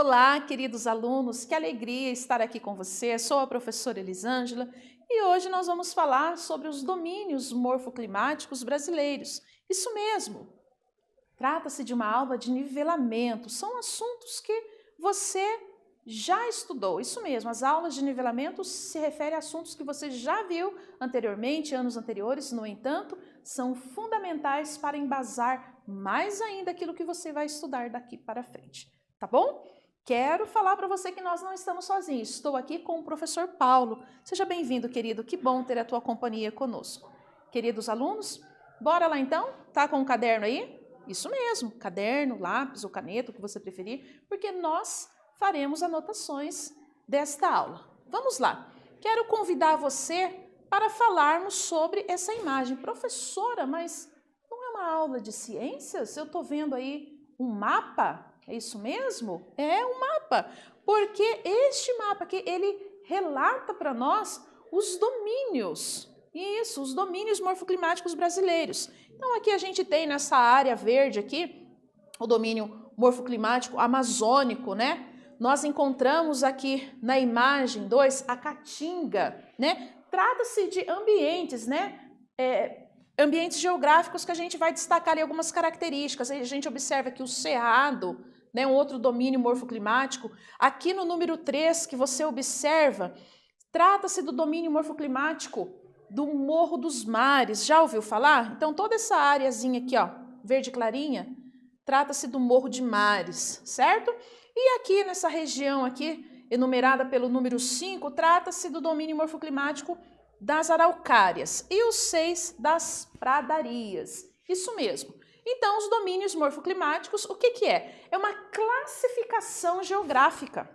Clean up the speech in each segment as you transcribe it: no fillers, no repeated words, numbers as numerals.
Olá, queridos alunos, que alegria estar aqui com você. Sou a professora Elisângela e hoje nós vamos falar sobre os domínios morfoclimáticos brasileiros. Isso mesmo, trata-se de uma aula de nivelamento, são assuntos que você já estudou. Isso mesmo, as aulas de nivelamento se referem a assuntos que você já viu anteriormente, anos anteriores, no entanto, são fundamentais para embasar mais ainda aquilo que você vai estudar daqui para frente, tá bom? Quero falar para você que nós não estamos sozinhos, estou aqui com o professor Paulo. Seja bem-vindo, querido, que bom ter a tua companhia conosco. Queridos alunos, bora lá então? Tá com o caderno aí? Isso mesmo, caderno, lápis ou caneta, o que você preferir, porque nós faremos anotações desta aula. Vamos lá, quero convidar você para falarmos sobre essa imagem. Professora, mas não é uma aula de ciências? Eu estou vendo aí um mapa. É isso mesmo? É um mapa, porque este mapa aqui, ele relata para nós os domínios, isso, os domínios morfoclimáticos brasileiros. Então aqui a gente tem nessa área verde aqui, o domínio morfoclimático amazônico, né? Nós encontramos aqui na imagem 2 a Caatinga, né? Trata-se de ambientes, né? Ambientes geográficos que a gente vai destacar ali algumas características. A gente observa aqui o Cerrado, né, um outro domínio morfoclimático. Aqui no número 3 que você observa, trata-se do domínio morfoclimático do Morro dos Mares. Já ouviu falar? Então toda essa áreazinha aqui, ó, verde clarinha, trata-se do Morro de Mares, certo? E aqui nessa região aqui, enumerada pelo número 5, trata-se do domínio morfoclimático das araucárias e os 6 das pradarias. Isso mesmo. Então, os domínios morfoclimáticos, o que é? É uma classificação geográfica.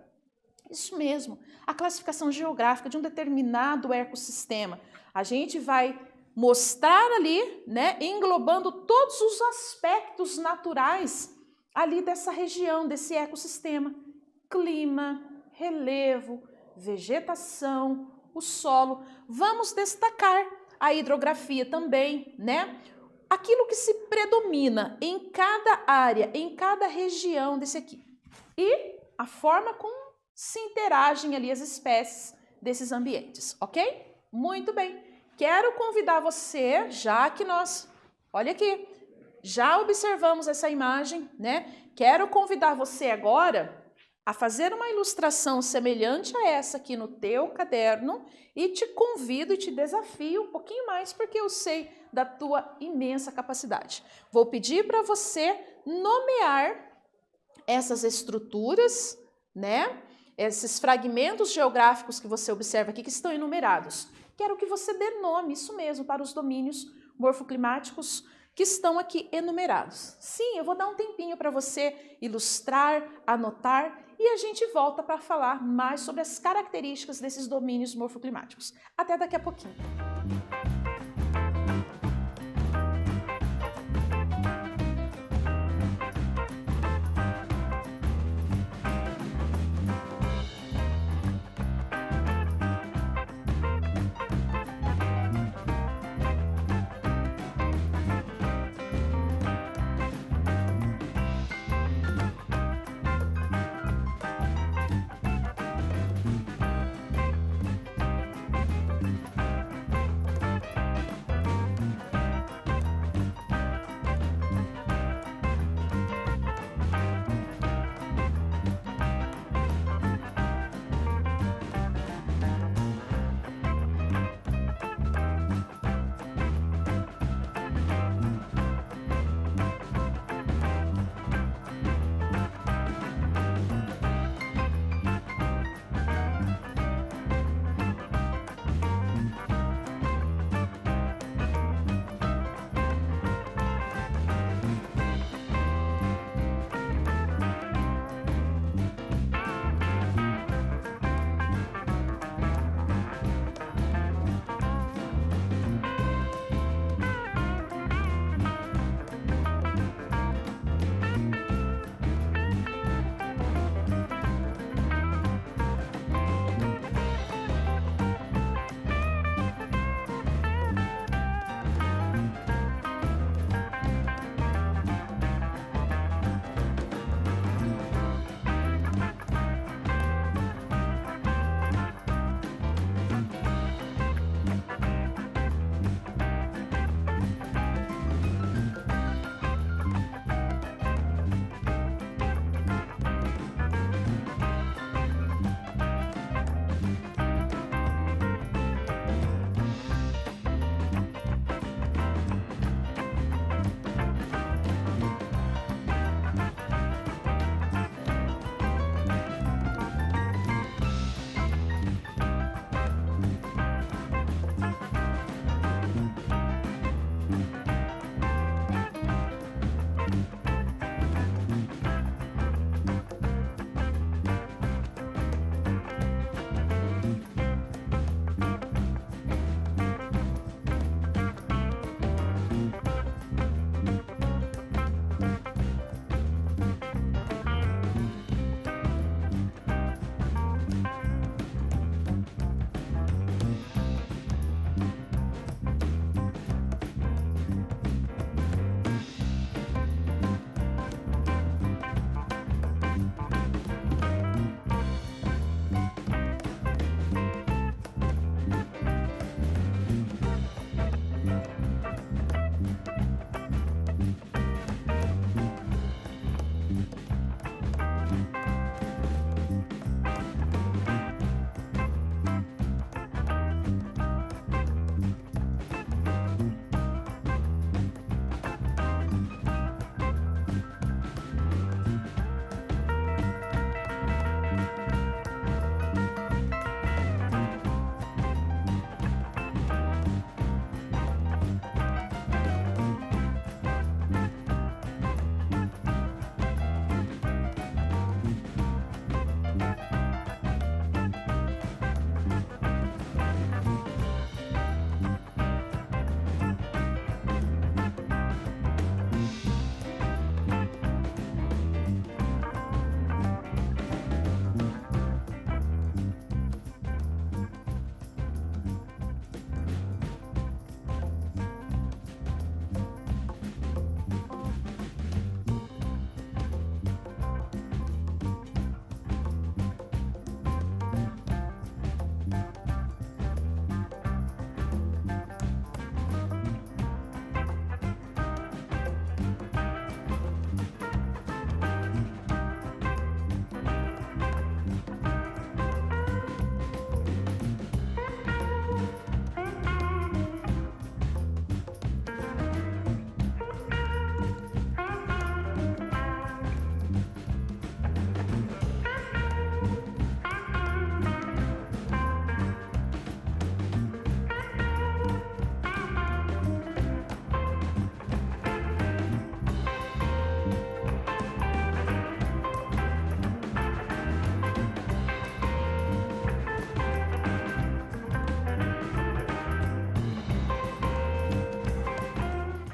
Isso mesmo, a classificação geográfica de um determinado ecossistema. A gente vai mostrar ali, né, englobando todos os aspectos naturais ali dessa região, desse ecossistema. Clima, relevo, vegetação, o solo. Vamos destacar a hidrografia também, né? Aquilo que se predomina em cada área, em cada região desse aqui. E a forma como se interagem ali as espécies desses ambientes, ok? Muito bem. Quero convidar você, já que nós, olha aqui, já observamos essa imagem, né? Quero convidar você agora a fazer uma ilustração semelhante a essa aqui no teu caderno e te convido e te desafio um pouquinho mais, porque eu sei da tua imensa capacidade. Vou pedir para você nomear essas estruturas, né? Esses fragmentos geográficos que você observa aqui que estão enumerados. Quero que você dê nome, isso mesmo, para os domínios morfoclimáticos que estão aqui enumerados. Sim, eu vou dar um tempinho para você ilustrar, anotar e a gente volta para falar mais sobre as características desses domínios morfoclimáticos. Até daqui a pouquinho.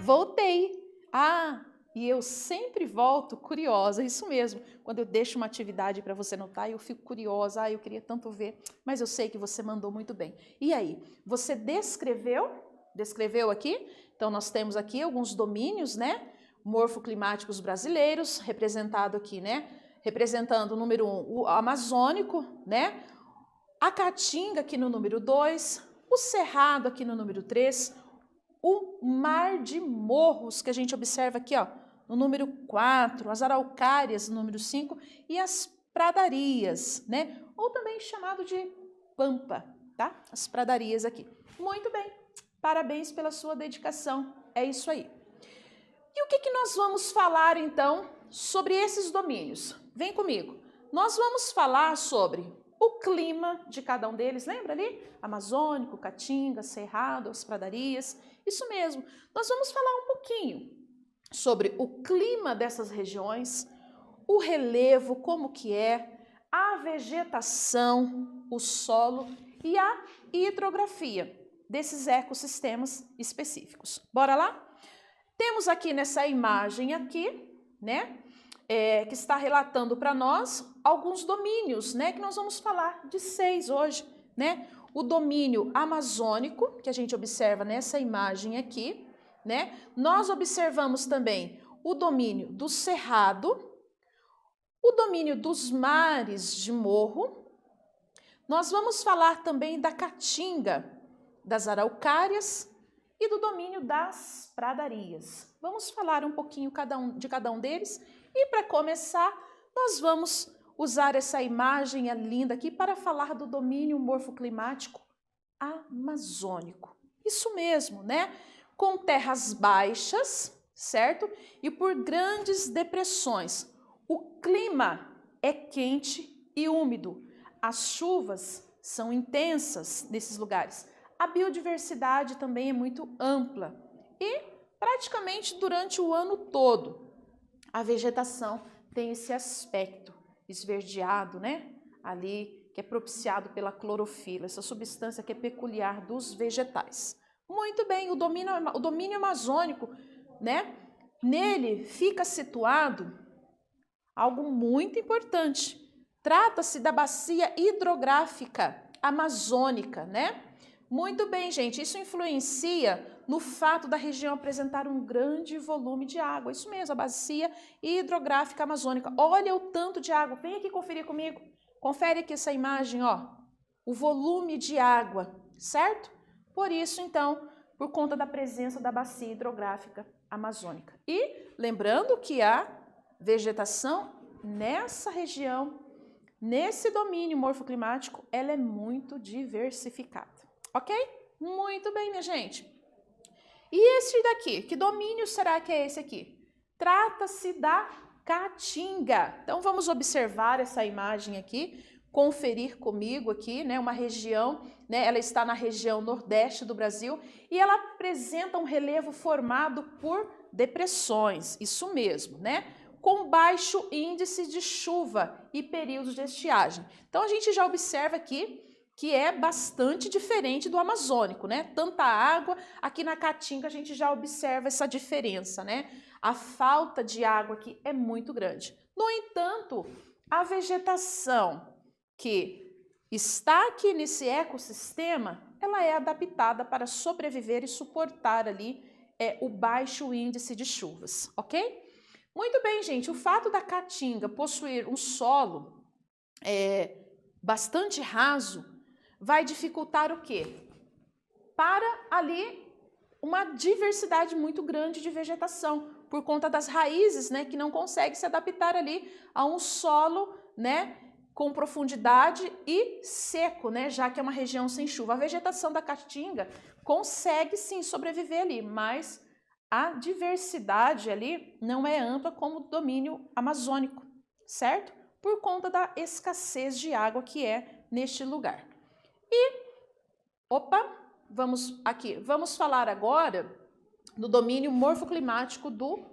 Voltei. Ah, e eu sempre volto curiosa, isso mesmo. Quando eu deixo uma atividade para você notar, eu fico curiosa. Ah, eu queria tanto ver, mas eu sei que você mandou muito bem. E aí, você descreveu? Descreveu aqui? Então, nós temos aqui alguns domínios, né? Morfoclimáticos brasileiros, representado aqui, né? Representando o número 1, o amazônico, né? A caatinga aqui no número 2, o cerrado aqui no número 3, o mar de morros que a gente observa aqui, ó, no número 4, as araucárias no número 5 e as pradarias, né? Ou também chamado de pampa, tá? As pradarias aqui. Muito bem, parabéns pela sua dedicação, é isso aí. E o que nós vamos falar então sobre esses domínios? Vem comigo. Nós vamos falar sobre o clima de cada um deles, lembra ali? Amazônico, Caatinga, Cerrado, as pradarias, isso mesmo. Nós vamos falar um pouquinho sobre o clima dessas regiões, o relevo, como que é, a vegetação, o solo e a hidrografia desses ecossistemas específicos. Bora lá? Temos aqui nessa imagem aqui, né? Que está relatando para nós alguns domínios, né, que nós vamos falar de 6 hoje, né? O domínio amazônico, que a gente observa nessa imagem aqui, né? Nós observamos também o domínio do cerrado, o domínio dos mares de morro. Nós vamos falar também da caatinga, das araucárias e do domínio das pradarias. Vamos falar um pouquinho de cada um deles. E para começar, nós vamos usar essa imagem linda aqui para falar do domínio morfoclimático amazônico. Isso mesmo, né? Com terras baixas, certo? E por grandes depressões. O clima é quente e úmido. As chuvas são intensas nesses lugares. A biodiversidade também é muito ampla e praticamente durante o ano todo. A vegetação tem esse aspecto esverdeado, né? Ali, que é propiciado pela clorofila, essa substância que é peculiar dos vegetais. Muito bem, o domínio amazônico, né? Nele fica situado algo muito importante. Trata-se da bacia hidrográfica amazônica, né? Muito bem, gente, isso influencia no fato da região apresentar um grande volume de água. Isso mesmo, a bacia hidrográfica amazônica. Olha o tanto de água. Vem aqui conferir comigo. Confere aqui essa imagem, ó. O volume de água, certo? Por isso, então, por conta da presença da bacia hidrográfica amazônica. E lembrando que a vegetação nessa região, nesse domínio morfoclimático, ela é muito diversificada. Ok? Muito bem, minha gente. E esse daqui, que domínio será que é esse aqui? Trata-se da caatinga. Então, vamos observar essa imagem aqui, conferir comigo aqui, né? Uma região, né? Ela está na região nordeste do Brasil e ela apresenta um relevo formado por depressões, isso mesmo, né? Com baixo índice de chuva e períodos de estiagem. Então, a gente já observa aqui que é bastante diferente do amazônico, né? Tanta água, aqui na Caatinga a gente já observa essa diferença, né? A falta de água aqui é muito grande. No entanto, a vegetação que está aqui nesse ecossistema, ela é adaptada para sobreviver e suportar ali o baixo índice de chuvas, ok? Muito bem, gente, o fato da Caatinga possuir um solo bastante raso vai dificultar o quê? Para ali uma diversidade muito grande de vegetação, por conta das raízes, né, que não consegue se adaptar ali a um solo, né, com profundidade e seco, né, já que é uma região sem chuva. A vegetação da Caatinga consegue sim sobreviver ali, mas a diversidade ali não é ampla como o domínio amazônico, certo? Por conta da escassez de água que é neste lugar. Vamos falar agora do domínio morfoclimático do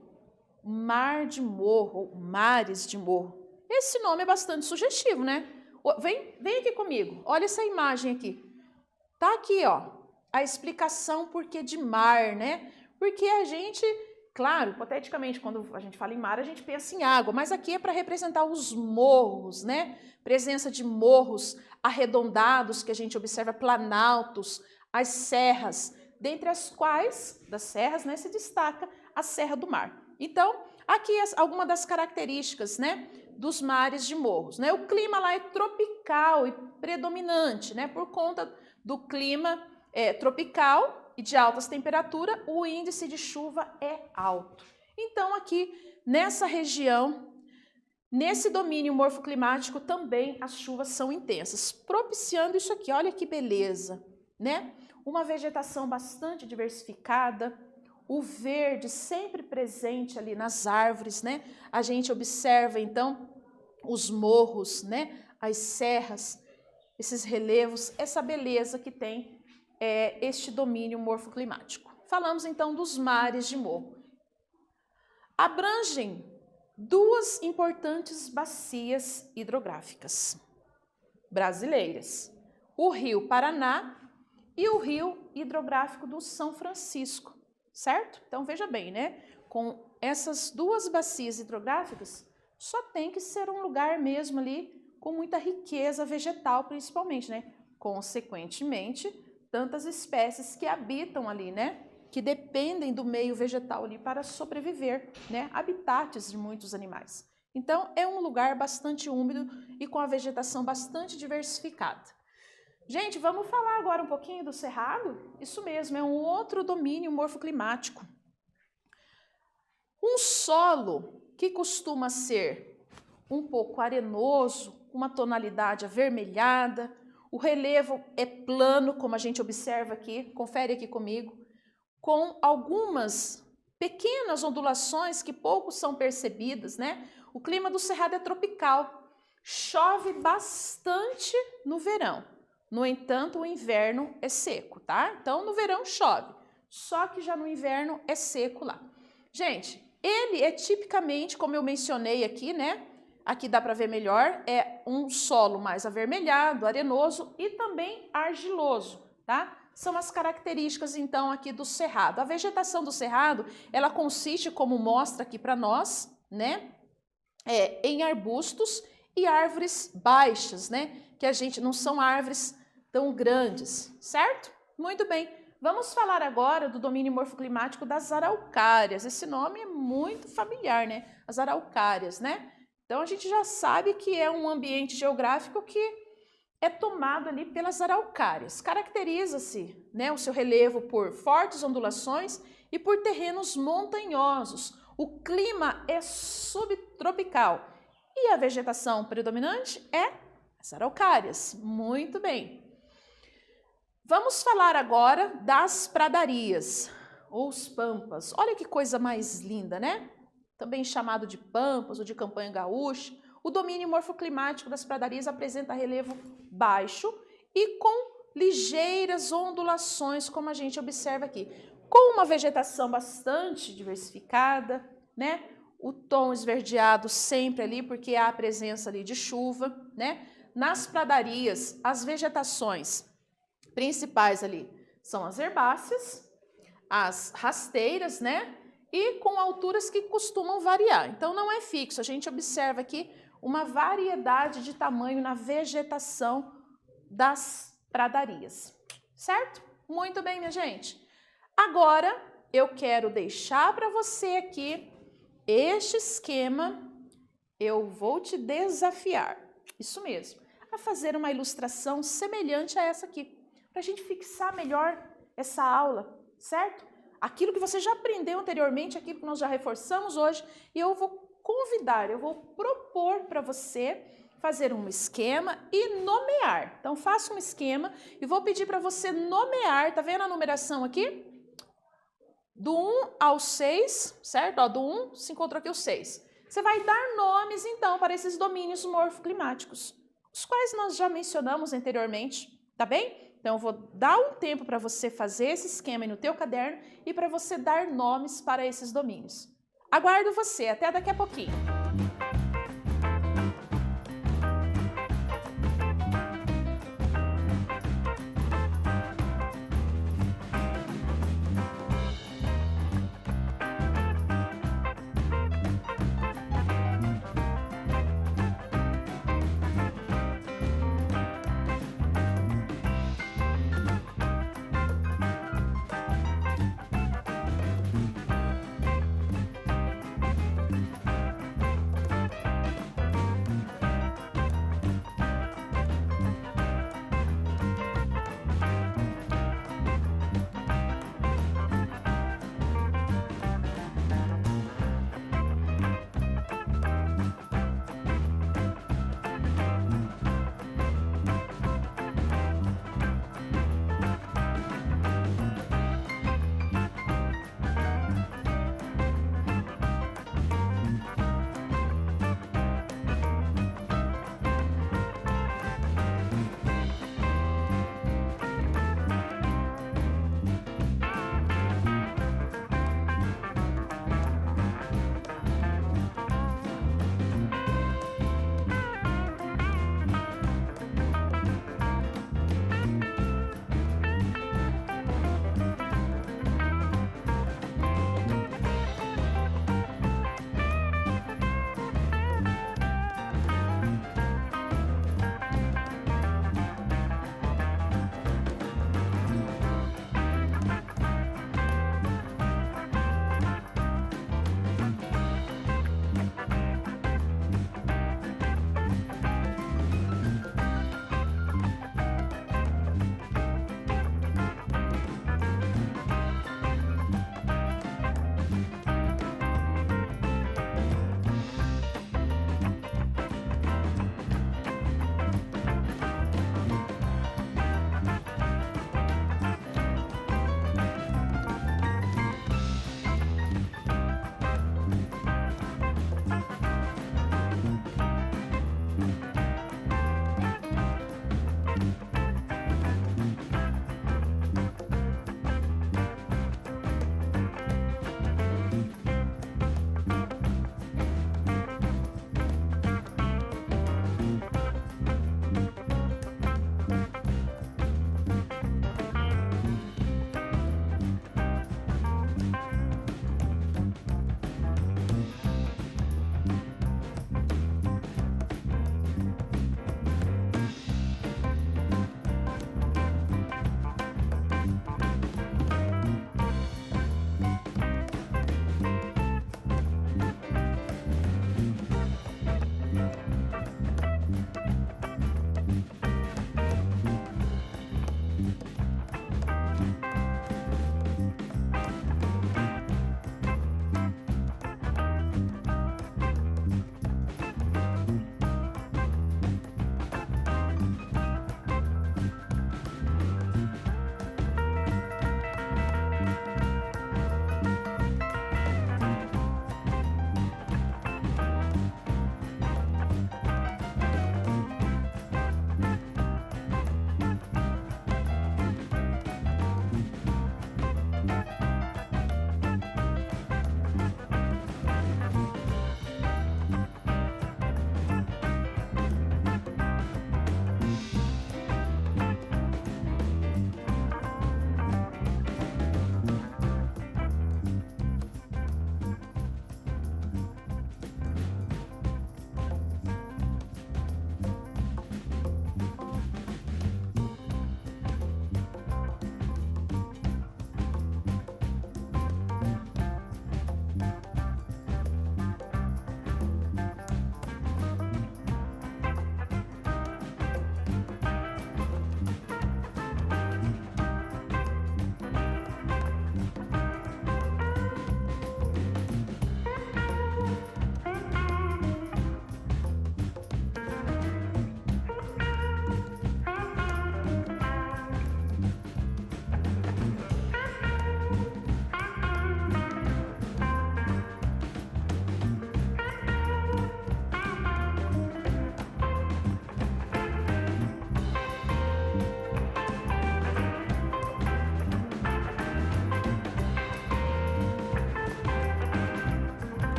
mar de morro, mares de morro. Esse nome é bastante sugestivo, né? Vem aqui comigo, olha essa imagem aqui. Tá aqui, ó, a explicação por que de mar, né? Porque a gente, claro, hipoteticamente, quando a gente fala em mar, a gente pensa em água, mas aqui é para representar os morros, né? Presença de morros arredondados que a gente observa, planaltos, as serras, dentre as quais, das serras, né, se destaca a Serra do Mar. Então, aqui algumas das características, né, dos mares de morros, né? O clima lá é tropical e predominante, né? Por conta do clima tropical e de altas temperaturas, o índice de chuva é alto. Então, aqui nessa região, nesse domínio morfoclimático, também as chuvas são intensas, propiciando isso aqui. Olha que beleza, né? Uma vegetação bastante diversificada, o verde sempre presente ali nas árvores, né? A gente observa, então, os morros, né? As serras, esses relevos, essa beleza que tem este domínio morfoclimático. Falamos, então, dos mares de morro. Abrangem duas importantes bacias hidrográficas brasileiras, o Rio Paraná e o Rio Hidrográfico do São Francisco, certo? Então, veja bem, né? Com essas duas bacias hidrográficas, só tem que ser um lugar mesmo ali com muita riqueza vegetal, principalmente, né? Consequentemente, tantas espécies que habitam ali, né? Que dependem do meio vegetal ali para sobreviver, né? Habitats de muitos animais. Então, é um lugar bastante úmido e com a vegetação bastante diversificada. Gente, vamos falar agora um pouquinho do cerrado? Isso mesmo, é um outro domínio morfoclimático. Um solo que costuma ser um pouco arenoso, uma tonalidade avermelhada, o relevo é plano, como a gente observa aqui, confere aqui comigo, com algumas pequenas ondulações que pouco são percebidas, né? O clima do cerrado é tropical, chove bastante no verão. No entanto, o inverno é seco, tá? Então, no verão chove, só que já no inverno é seco lá. Gente, ele é tipicamente, como eu mencionei aqui, né? Aqui dá para ver melhor, é um solo mais avermelhado, arenoso e também argiloso, tá? São as características, então, aqui do cerrado. A vegetação do cerrado, ela consiste, como mostra aqui para nós, né? Em arbustos e árvores baixas, né? Que a gente não são árvores tão grandes, certo? Muito bem. Vamos falar agora do domínio morfoclimático das araucárias. Esse nome é muito familiar, né? As araucárias, né? Então, a gente já sabe que é um ambiente geográfico que é tomado ali pelas araucárias. Caracteriza-se, né, o seu relevo por fortes ondulações e por terrenos montanhosos. O clima é subtropical e a vegetação predominante é as araucárias. Muito bem. Vamos falar agora das pradarias, ou os pampas. Olha que coisa mais linda, né? Também chamado de pampas ou de campanha gaúcha. O domínio morfoclimático das pradarias apresenta relevo baixo e com ligeiras ondulações, como a gente observa aqui. Com uma vegetação bastante diversificada, né? O tom esverdeado sempre ali, porque há a presença ali de chuva, né? Nas pradarias, as vegetações principais ali são as herbáceas, as rasteiras, né? E com alturas que costumam variar. Então, não é fixo. A gente observa aqui uma variedade de tamanho na vegetação das pradarias, certo? Muito bem, minha gente. Agora, eu quero deixar para você aqui este esquema. Eu vou te desafiar, isso mesmo, a fazer uma ilustração semelhante a essa aqui, para a gente fixar melhor essa aula, certo? Aquilo que você já aprendeu anteriormente, aquilo que nós já reforçamos hoje, e eu vou convidar, eu vou propor para você fazer um esquema e nomear. Então, faça um esquema e vou pedir para você nomear, tá vendo a numeração aqui? Do 1 ao 6, certo? Ó, do 1 se encontrou aqui o 6. Você vai dar nomes, então, para esses domínios morfoclimáticos, os quais nós já mencionamos anteriormente, tá bem? Então, eu vou dar um tempo para você fazer esse esquema aí no teu caderno e para você dar nomes para esses domínios. Aguardo você, até daqui a pouquinho.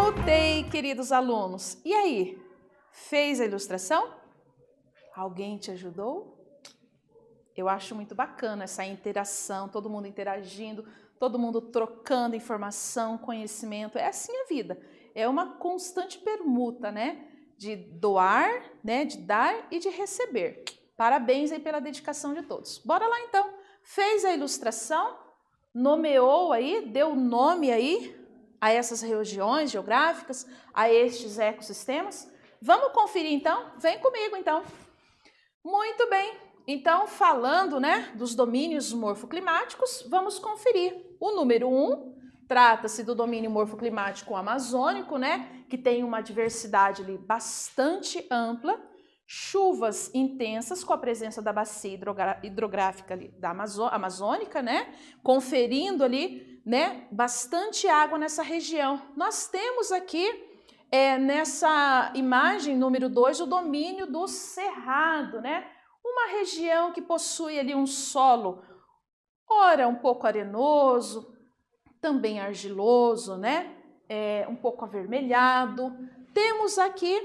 Voltei, queridos alunos. E aí, fez a ilustração? Alguém te ajudou? Eu acho muito bacana essa interação, todo mundo interagindo, todo mundo trocando informação, conhecimento. É assim a vida. É uma constante permuta, né? De doar, né? De dar e de receber. Parabéns aí pela dedicação de todos. Bora lá então. Fez a ilustração? Nomeou aí, deu nome aí a essas regiões geográficas, a estes ecossistemas? Vamos conferir então? Vem comigo então. Muito bem. Então, falando, né, dos domínios morfoclimáticos, vamos conferir. O número 1 trata-se do domínio morfoclimático amazônico, né, que tem uma diversidade ali bastante ampla, chuvas intensas com a presença da bacia hidrográfica ali da amazônica, né, conferindo ali, né, bastante água nessa região. Nós temos aqui nessa imagem número 2 o domínio do cerrado, né? Uma região que possui ali um solo, ora um pouco arenoso, também argiloso, né? Um pouco avermelhado. Temos aqui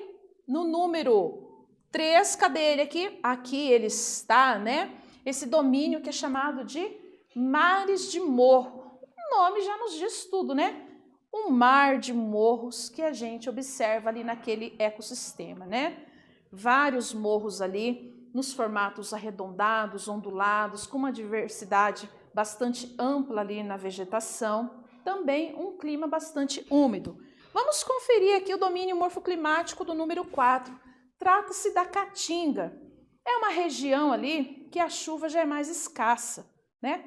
no número 3, cadê ele aqui? Aqui ele está, né? Esse domínio que é chamado de mares de morro. O nome já nos diz tudo, né? Um mar de morros que a gente observa ali naquele ecossistema, né? Vários morros ali nos formatos arredondados, ondulados, com uma diversidade bastante ampla ali na vegetação, também um clima bastante úmido. Vamos conferir aqui o domínio morfoclimático do número 4. Trata-se da Caatinga. É uma região ali que a chuva já é mais escassa, né?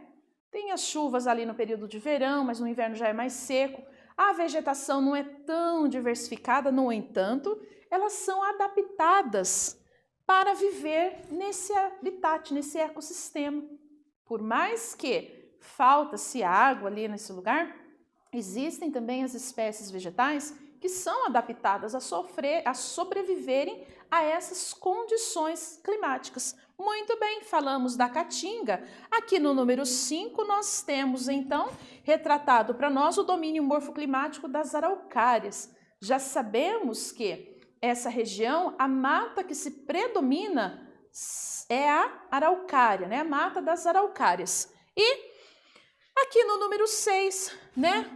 Tem as chuvas ali no período de verão, mas no inverno já é mais seco. A vegetação não é tão diversificada, no entanto, elas são adaptadas para viver nesse habitat, nesse ecossistema. Por mais que falta-se água ali nesse lugar, existem também as espécies vegetais que são adaptadas a sobreviverem a essas condições climáticas. Muito bem, falamos da Caatinga. Aqui no número 5 nós temos então retratado para nós o domínio morfoclimático das araucárias. Já sabemos que essa região, a mata que se predomina é a araucária, né? A mata das araucárias. E aqui no número 6, né?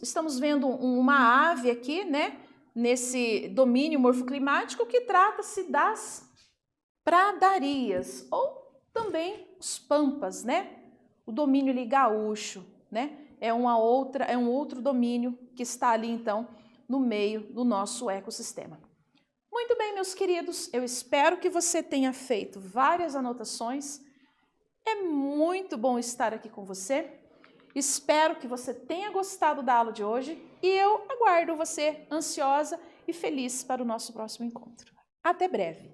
Estamos vendo uma ave aqui, né? Nesse domínio morfoclimático que trata-se das pradarias ou também os pampas, né? O domínio ali gaúcho, né? É um outro domínio que está ali então no meio do nosso ecossistema. Muito bem, meus queridos, eu espero que você tenha feito várias anotações. É muito bom estar aqui com você. Espero que você tenha gostado da aula de hoje e eu aguardo você ansiosa e feliz para o nosso próximo encontro. Até breve!